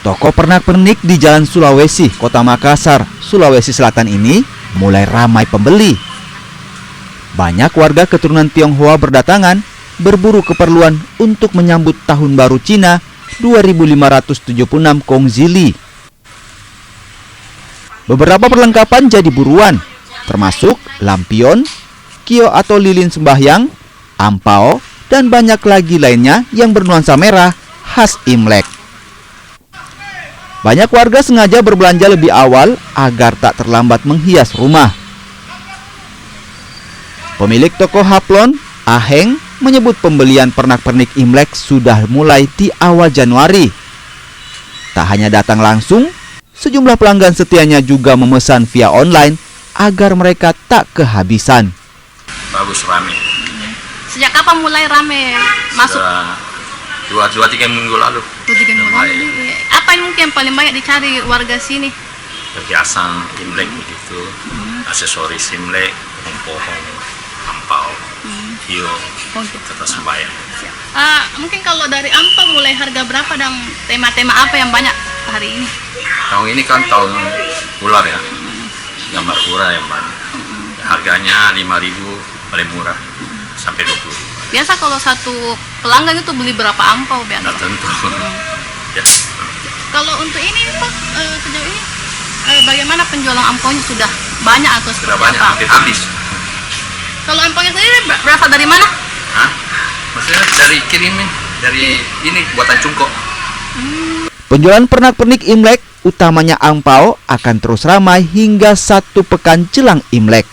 Toko pernak-pernik di Jalan Sulawesi, Kota Makassar, Sulawesi Selatan ini mulai ramai pembeli. Banyak warga keturunan Tionghoa berdatangan berburu keperluan untuk menyambut Tahun Baru Cina 2576 Kongzili. Beberapa perlengkapan jadi buruan, termasuk lampion, kio atau lilin sembahyang, ampao, dan banyak lagi lainnya yang bernuansa merah khas Imlek. Banyak warga sengaja berbelanja lebih awal agar tak terlambat menghias rumah. Pemilik toko Haplon, Aheng, menyebut pembelian pernak-pernik Imlek sudah mulai di awal Januari. Tak hanya datang langsung, sejumlah pelanggan setianya juga memesan via online agar mereka tak kehabisan. Bagus, rame. Sejak kapan mulai rame masuk? Dua tiga minggu lalu. 2-3 minggu lalu. Apa yang mungkin paling banyak dicari warga sini? Perhiasan Imlek begitu, aksesoris Imlek, pohon, ampau, kio, kata sembahyang. Mungkin kalau dari ampau mulai harga berapa dan tema-tema apa yang banyak hari ini? Tahun ini kan tahun ular ya, gambar ular yang banyak. Harganya 5.000 paling murah sampai 20. Biasa kalau satu pelanggan itu beli berapa ampau biasa? Nah, tentu. Ya. Kalau untuk ini Pak, sejauh ini bagaimana penjualan ampaunya, sudah banyak atau Sudah seperti banyak, apa? hampir habis. Kalau ampaunya sendiri berasal dari mana? Hah? Maksudnya dari kirimin, dari ini buatan Cungkok. Penjualan pernak-pernik Imlek, utamanya angpao, akan terus ramai hingga 1 pekan jelang Imlek.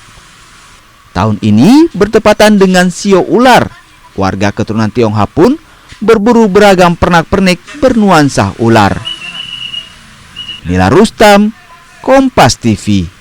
Tahun ini bertepatan dengan Sio Ular. Warga keturunan Tionghoa pun berburu beragam pernak-pernik bernuansa ular. Nila Rustam, Kompas TV.